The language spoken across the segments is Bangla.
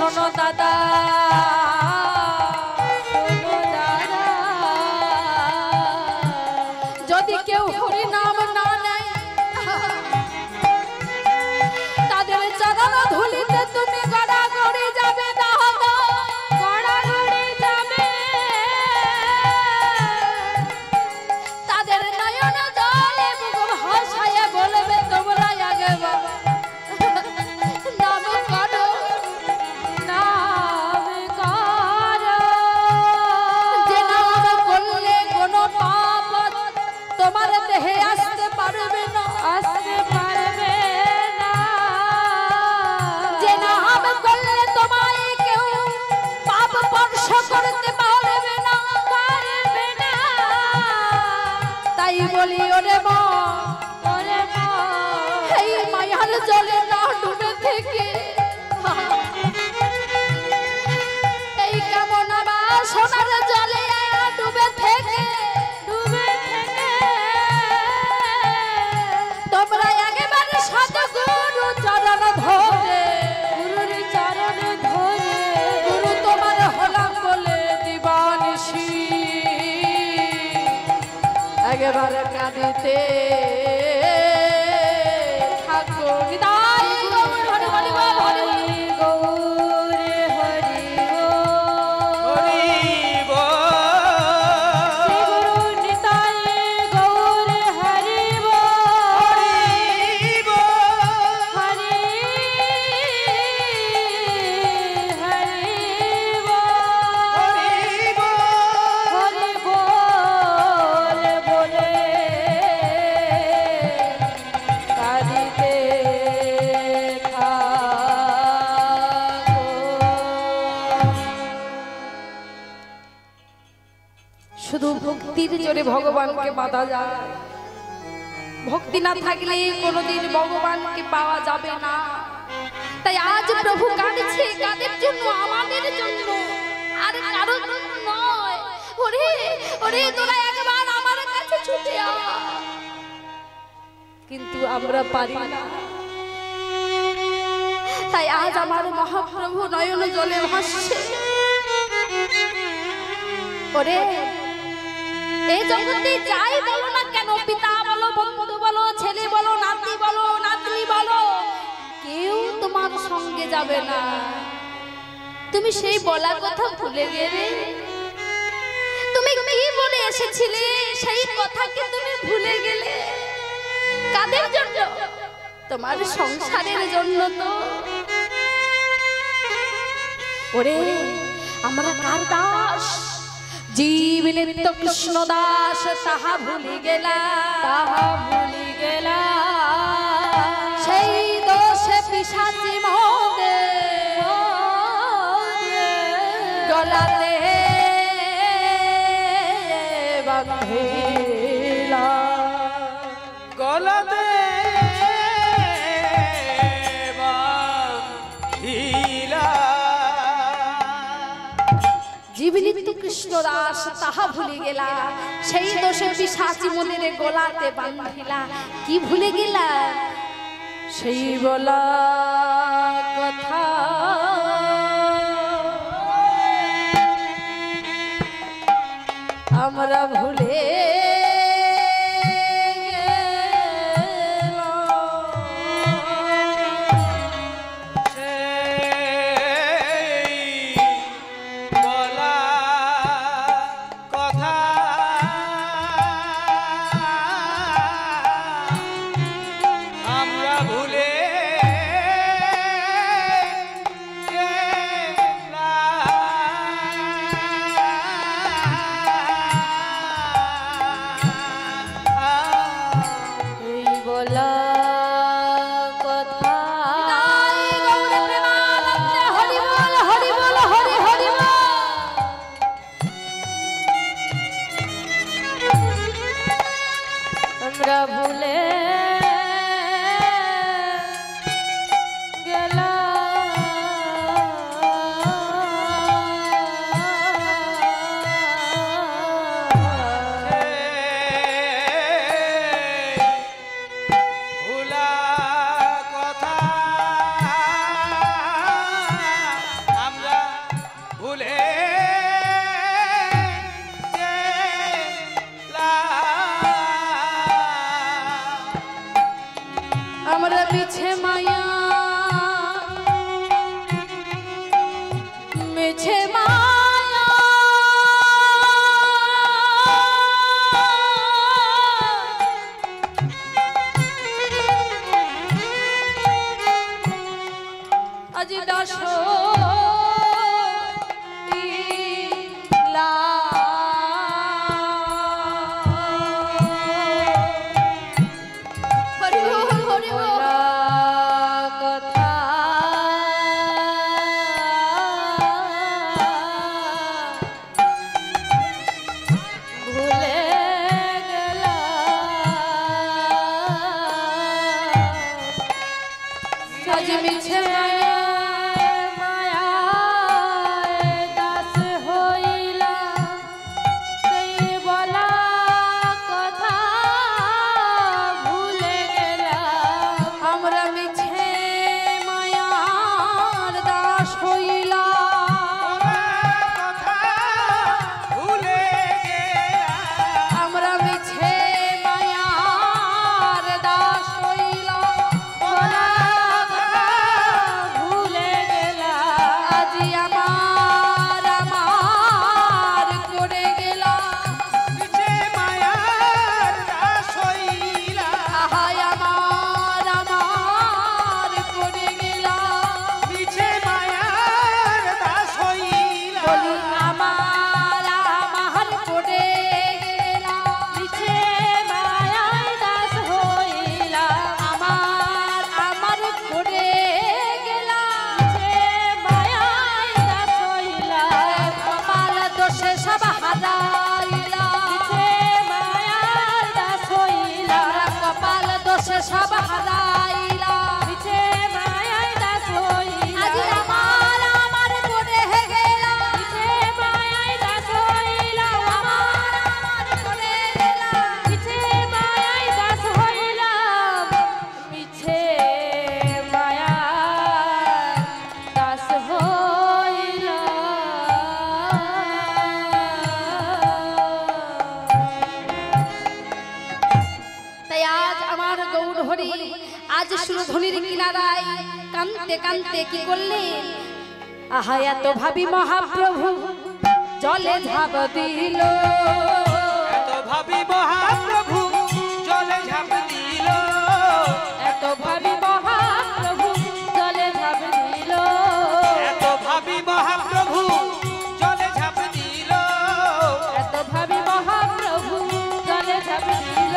শোনো দাদা যদি কেউ হরি নাম না নেয় তাদের চরণ ধুলিতে তুমি গড়াগড়ি যাবে দাদা গড়াগড়ি যাবে তাদের নয়ন জলে মুখ ভাসায় বলবে তোমরা আগে বাবা নাম করো নাম করো যে নাম করলে কোনো পাপ তোমার দেহে আসতে পারবে না আসতে পারবে না যে নাম করলে তোমায় কেউ পাপ স্পর্শ করতে পারবে না পারবে না তাই বলি ওরে মা এই মায়ার জলে না ডুবে থেকে এই কেমন বা সোনার জলে ডুবে থেকে তোমরা একেবারে সতগুরু চরণ ধরে গুরুর চরণ ধরে গুরু তোমার হলাম বলে দিবানিশি একেবারে কাঁদিতে থাকো নিতাই গৌর হরি হরি বল হরি গৌর হরি শুধু ভক্তির জোরে ভগবানকে বাঁধা যায় ভক্তি না থাকলে কোনোদিন ভগবানকে পাওয়া যাবে না তাই আজ প্রভু কাঁদছে কাদের জন্য আমাদের জন্য আর কারোর জন্য নয় ওরে ওরে তোরা একবার আমার কাছে ছুটে আয় কিন্তু আমরা পারি না তাই আজ আমার মহাপ্রভু নয়ন জলে ভাসছে ওরে এই জগতে যাই বলো না কেন পিতা বলো বন্ধু বলো ছেলে বলো নাতি বলো নাতনি বলো কেউ তোমার সঙ্গে যাবে না তুমি সেই বলা কথা ভুলে গেলে তুমি কি বলে এসেছিলে সেই কথা কি তুমি ভুলে গেলে কাদের জন্য তোমার সংসারের জন্য তো ওরে আমরা কার দাস জীব নিত্য কৃষ্ণ দাস তাহা ভুলি গেলা সেই দোষে পিশাচি মোদে গলাতে বাঁধিলা গলাতে জীবনিত্য কৃষ্ণ দাস তাহা ভুলে গেলা সেই দোষে পিশাচি মনের গলাতে বাঁধিলা কি ভুলে গেলা সেই বলা কথা আমরা ভুলে আমরা মিছে মায়া মিছে মায়া আজি দাস आज सुरधनिर किनाराय कांते कांते की करलेन आहा एत भाबी महाप्रभु जले झाप दिल एत भाबी महाप्रभु जले झाप दिल एत भाबी महाप्रभु जले झाप दिल एत भाबी महाप्रभु जले झाप दिल एत भाबी महाप्रभु जले झाप दिल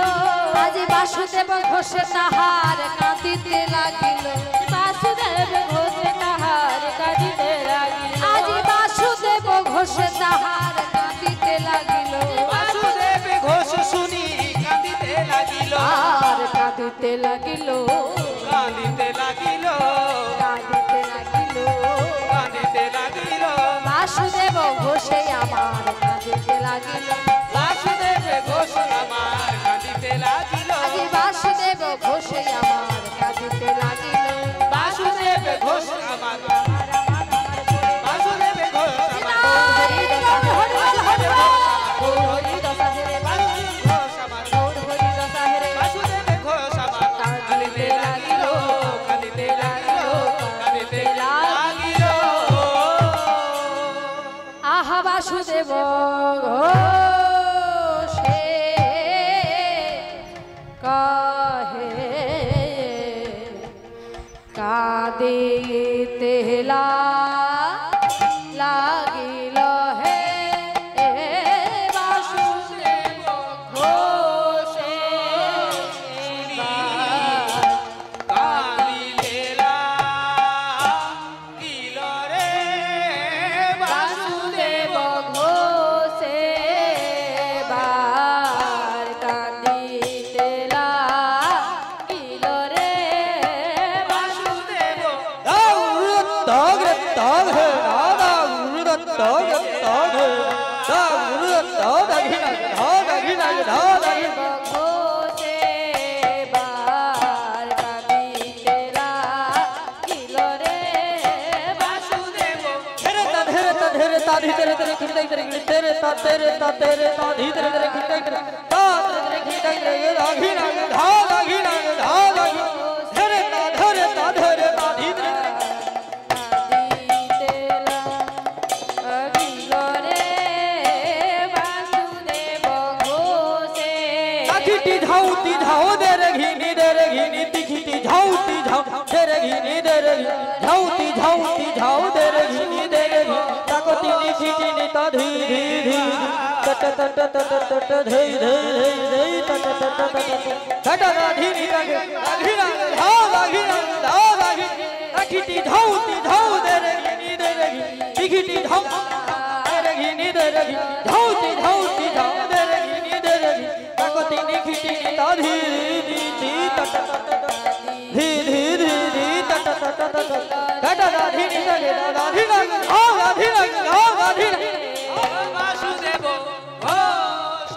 आज वासुदेव घोष ताहार कांदिते लागिल वासुदेव घोष ताहार कांदिते लागिल आज वासुदेव घोष ताहार कांदिते लागिल वासुदेव घोष सुनी कांदिते लागिल आर कांदिते लागिल कांदिते लागिल कांदिते लागिल कांदिते लागिल वासुदेव घोष आमार कांदिते लागिल वासुदेव घोष आमार कांदिते लागिल आज वासुदेव घोष आमार कांदिते लागिल वासुदेव घोष आमार वासुदेव घोष वासुदेव घोषे कहे कादिते लागिल हे वासुदेव घोषे ঝাউ দে রে ঘিনি দে রে ঘি ঝাউতি ঝাউতি ঝাউ দে রে ঘিনি দে রে ঘি তাকো তিনি খিটিনি তা ধি ধি ধি তট তট তট তট ধি ধি ধি তট তট তট তট না ধি নি লাগে লাগি না ধাও লাগি না ধাও লাগি আখিটি ঝাউতি ঝাউ দে রে ঘিনি দে রে ঘি খিটি ঝাউ দে রে ঘিনি দে রে ঘি ঝাউতি ঝাউতি ঝাউ দে রে ঘিনি দে রে ঘি তাকো তিনি খিটিনি তা ধি ধি ধি তট তট ধি ধি ধি ধি তট তট তট তট না ধি নি লাগে ধি লাগে ধাও লাগি না ধাও লাগি না বাসুদেব ঘোষ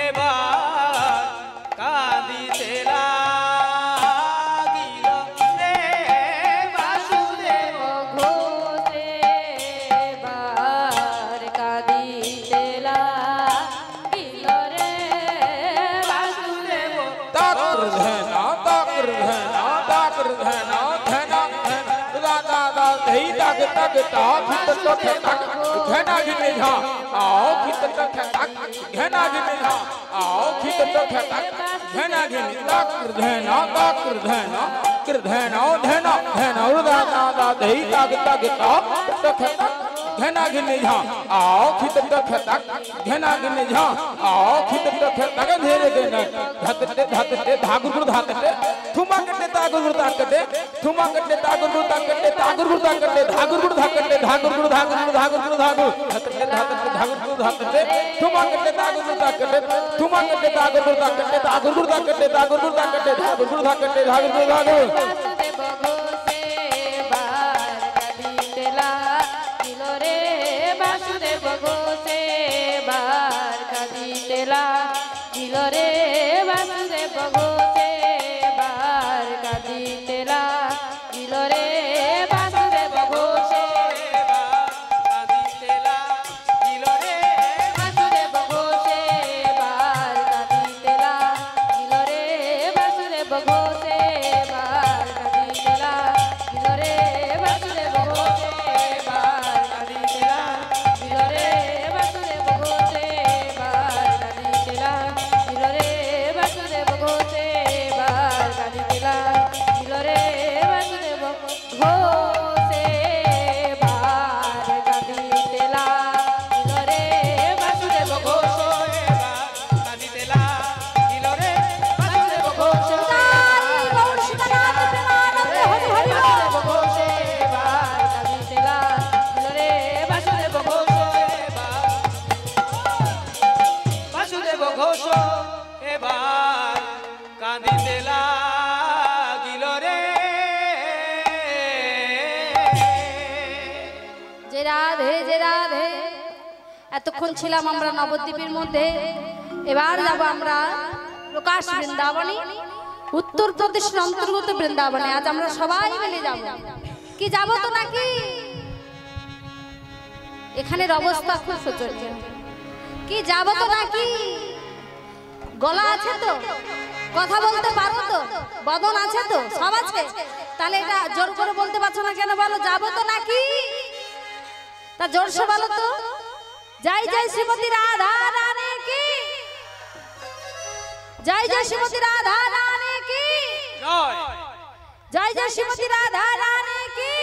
এবার কাঁদিতে লাগিল রে বাসুদেব ঘোষে বার কাঁদিতে লাগিল রে বাসুদেব। তাকর ধেনা তাকর ধেনা তাকর ধেনা ধেনা ধেনা দাদা দাদা ধেই তাক তাক তা খিত তো তাক ঘেনা ঘিনে ঝা आओ খিত তো তাক ঘেনা ঘিনে ঝা आओ খিত তো তাক ঘেনা ঘিনে তাকর ধেনা তাকর ধেনা কর ধেনা ধেনা ধেনা দাদা দাদা ধেই তাক তাক তা তো তাক ঘেনা ঘিনে ঝা आओ খিত তো তাক ঘেনা ঘিনে ঝা आओ খিত তো তাক ধীরে ধীরে ধাততে ধাততে ধাগুর ধাততে থুমা কটে তাগুর তাকতে থুমা কটে তাগুর তাকতে তাগুর তাকতে ধাগুর ধাকতে ধাগুর ধাগুর ধাগুর ধাগুর ধাততে ধাততে ধাগুর ধাততে থুমা কটে তাগুর তাকতে থুমা কটে তাগুর তাকতে তাগুর তাকতে তাগুর তাকতে ধাগুর ধাকতে ধাগুর ধাগুর বাসুদেব ঘোষে বার কাঁদিতে লাগিল রে বাসুদেব ঘোষে বার কাঁদিতে লাগিল রে বাসুদেব ঘোষে কাঁদিতে লাগিল রে বাসুদেব ঘোষে বার কাঁদিতে লাগিল রে বাসুদেব ঘোষে বার কাঁদিতে লাগিল রে বাসুদেব ঘোষে বার কাঁদিতে লাগিল রে বাসুদেব ঘোষে বার কাঁদিতে লাগিল রে বাসুদেব ঘোষে বার কাঁদিতে লাগিল রে বাসুদেব ঘোষে বার কাঁদিতে লাগিল রে বাসুদেব ঘোষ কাঁদিতে লাগিল রে বাসুদেব ঘোষ বাসুদেব ঘোষে বার কাঁদিতে লাগিল রে বাসুদেব ঘোষ বাসুদেব ঘোষ এবার কাঁদিতে লাগিল রে যে রাধে এতক্ষণ ছিলাম আমরা নবদ্বীপের মধ্যে, এবার যাব আমরা প্রকাশ বৃন্দাবনে, উত্তরপ্রদেশের অন্তর্গত বৃন্দাবনে। আজ আমরা সবাই মিলে যাব। কি যাব তো নাকি? এখানের অবস্থা খুব শোচনীয়। কি যাব তো নাকি? গলা আছে তো, কথা বলতে পারো তো, বদন আছে তো, সব আছে। তাহলে এটা জোর করে বলতে পারছো না কেন? বলো যাব তো নাকি? তা জোরসে বলো তো। জয় জয় শ্রীমতী রাধা রানী কি, জয় জয় শ্রীমতী রাধা রানী কি, জয় জয় জয় শ্রীমতী রাধা রানী কি।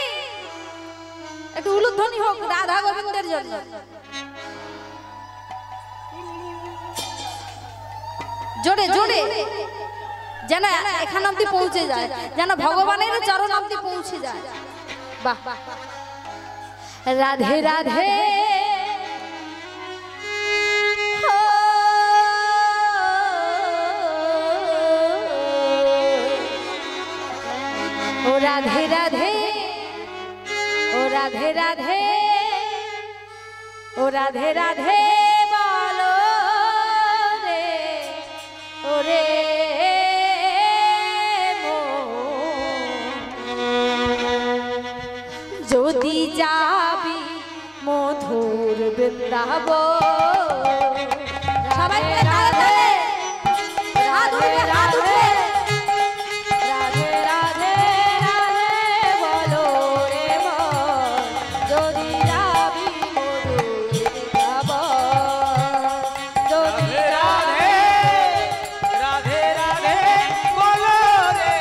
একটু উলুধ্বনি হোক রাধা গোবিন্দের জন্য। জোরে জোরে, যেন এখান অব্দি পৌঁছে যায়, যেন ভগবানের চরণ অব্দি পৌঁছে যায়। বাহ, রাধে রাধে ও রাধে রাধে, ও রাধে রাধে, ও রাধে রাধে বলো রে, ওরে যদি যাবি মধুর বৃন্দাবন। সবাই মিলে রাধে রাধে রাধে রাধে রাধে রাধে বলো রে মন, যদি যাবি মধুর বৃন্দাবন। যদি রাধে রাধে রাধে বলো রে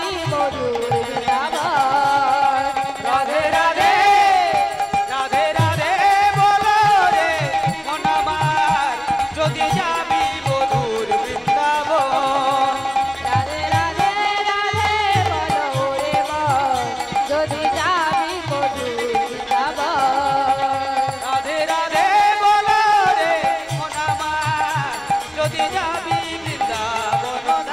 যাবি মধুর বৃন্দাবন। রাধে রাধে রাধে রাধে বলো রে মন আমার যদি যাবি মধুর বৃন্দাবন। রাধে রাধে রাধে বলো রে মন যদি যাবি মধুর বৃন্দাবন। রাধে রাধে বলো রে মন আমার যদি যাবি বৃন্দাবন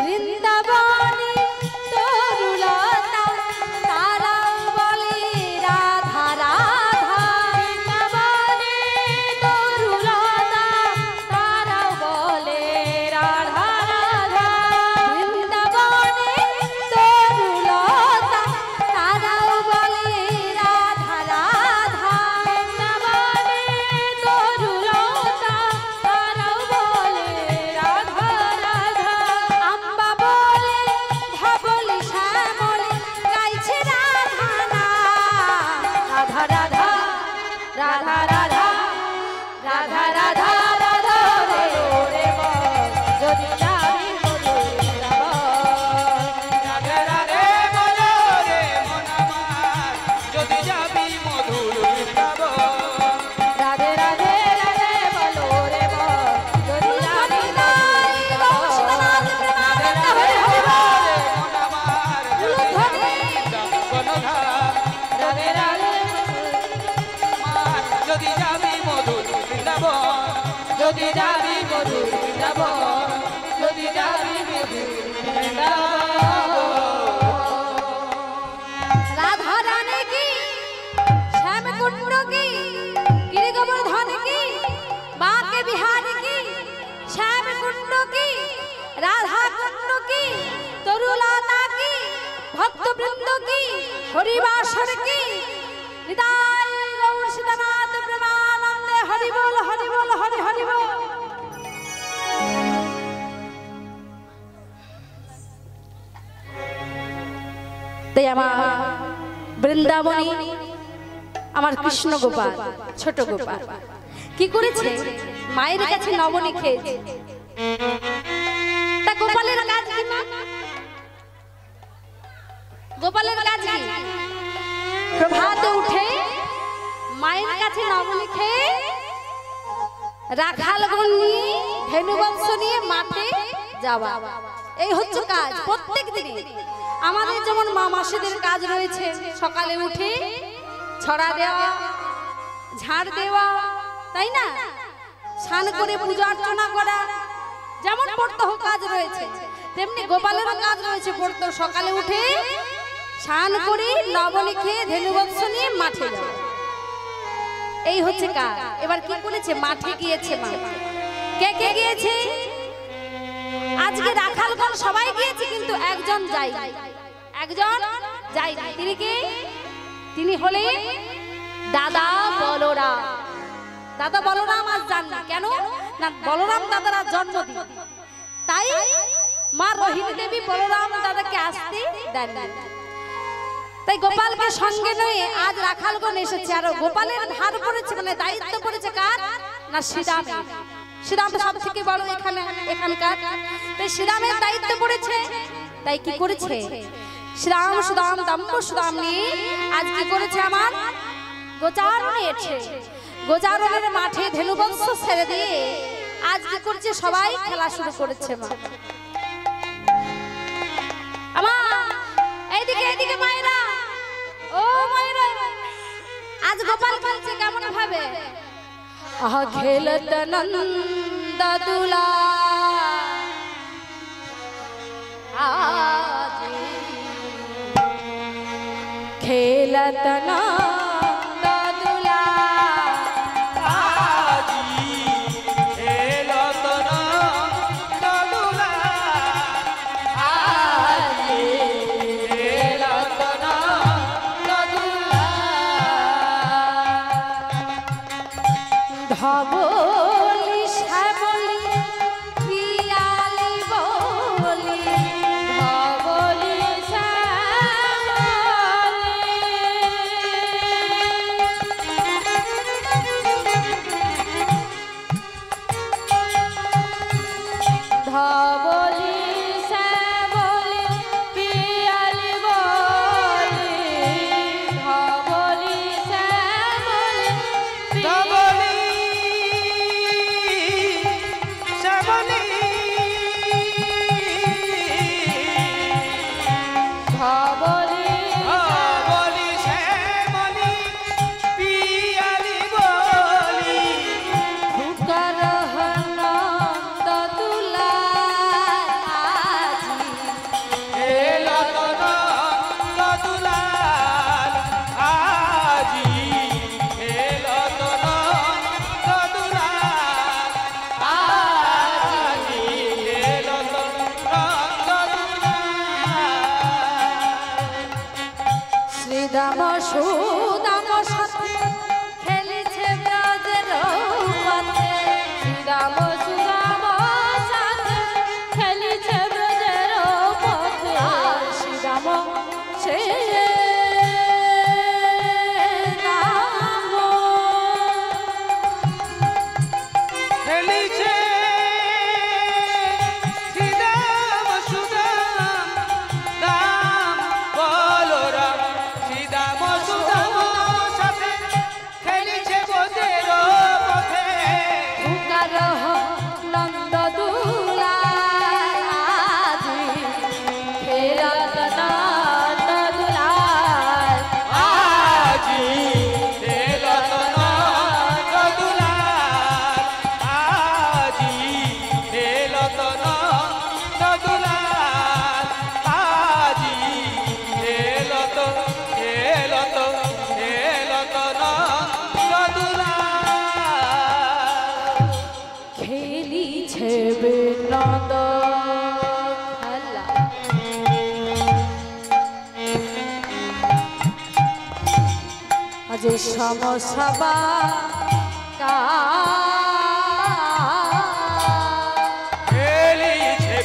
বৃন্দাবনে তরুলতা তারাও বলে রাধা রাধা। বৃন্দাবনে তরুলতা তারাও বলে রাধা রাধা। বৃন্দাবনে তরুলতা তারাও বলে রাধা রাধা। বৃন্দাবনে তরুলতা তারাও বলে রাধা রাধা। আম্বা বলে ধবলি শ্যামলে গাইছে রাধা না। রাধা রাধা রাধা রাধা রাধা রাধা রাধা রে ওরে মন যদি যাবি মধুর বৃন্দাবন। রাধে রাধে বলো রে মন আমার যদি যাবি মধুর বৃন্দাবন। রাধে রাধে রাধে বলো রে মন যদি যাবি মধুর বৃন্দাবন। রাধে রাধে মন আমার যদি যাবি বৃন্দাবন। রাধে রাধে আমার যদি যাবি মধুর বৃন্দাবন। যদি যাবি মধুর বৃন্দাবন। যদি যাবি মধুর রাধা রানী কি শ্যাম কুণ্ড কি গিরি গোবর্ধন কি বাঁকে বিহার কি শ্যাম কুণ্ড কি রাধা কুণ্ড কি তরুলতা কি ভক্তবৃন্দ কি হরিবাসর কি হৃদয় গৌর সীতানাথ প্রেমানন্দে হরি বল হরি বল হরি হরি বল। তাই আমার বৃন্দাবনী আমার কৃষ্ণ গোপাল ছোট গোপাল কি করেছে মায়ের কাছে নবনী খেয়েছে। তা গোপালের কাজ কি মা? গোপালের কাজ কি? প্রভাতে উঠে মায়ের কাছে নবনী খেয়ে রাখালগণ নিয়ে ধেনুবংশ নিয়ে মাঠে যাওয়া, এই হচ্ছে কাজ প্রত্যেক দিনে। আমাদের যেমন মা মাসিদের কাজ রয়েছে, সকালে উঠে ছড়া দেওয়া, ঝাড় দেওয়া, তাই না? স্নান করে পূজা অর্চনা করা, যেমন প্রত্যহ কাজ রয়েছে, তেমনি গোপালেরও কাজ রয়েছে। প্রত্যহ সকালে উঠে স্নান করে লবণে খেয়ে ধেনুবংশ নিয়ে মাঠে যাওয়া, এই হচ্ছে কাজ। এবার কি করেছে? মাঠে গিয়েছে মা। কে কে গিয়েছে? আজকে রাখালগণ সবাই গিয়েছে, কিন্তু একজন যাই, একজন যাই। তিনি কে? তিনি হলেন দাদা বলরাম। দাদা বলরাম আজ যান না কেন? না বলরাম দাদার আজ জন্মদিন, তাই মা রোহিণী দেবী বলরাম দাদাকে আসতে দেন না। তাই গোপালকে সঙ্গে নিয়ে আজ রাখালগণ এসেছে। আর গোপালের ভার পড়েছে, মানে দায়িত্ব পড়েছে কার? না শ্রীরামের। শ্রীরাম সব থেকে বড় এখানকার, তাই শ্রীরামের দায়িত্ব পড়েছে। তাই কি করেছে? শ্রীরাম সুদাম দম্ভ সুদাম নিয়ে আজ কি করেছে? আমার গোচারণ এসেছে। গোচারণের মাঠে ধেনুবংশ ছেড়ে দিয়ে আজ কি করছে? সবাই খেলা শুরু করেছে। মা আমার এইদিকে এইদিকে মায়েরা, ও মায়েরা, আজ গোপাল খেলছে কেমন ভাবে? আহা খেলত নন্দ দুলা আজ খেলত নন্দ দুলা আজি ধবলি শ্যামলি পিয়ালি বলি ধবলি ধবলি শ্যামলি পিয়ালি বলি ধবলি শ্যামলি ধবলি শ্যামলি ধবলি ধবলি শ্যামলি পিয়ালি বলি ফুকার নন্দ তুলা আজি এলো তনন্দ দুলাল আজি এলো তনন্দ দুলাল আজি এলো তনন্দ দুলাল শ্রীদাম সুদাম সাথে খেলেছে ব্রজের পথে শ্রীদাম সুদাম সাথে খেলেছে ব্রজের পথে শ্রীদাম সে খেলিছে শ্রীরাম সুদাম রাম বলরাম শ্রীরাম সুদাম সাথে খেলিছে বোধের পথে ফুকার নন্দ দুলা আজি ফেরত নন্দ দুলাল আজি এলো তনন্দ দুলাল আজি এলো তনন্দ দুলাল আজি এলো তনন্দ দুলাল খেলিছে বিনোদ খেলা আজ সমসভা কা খেলিছে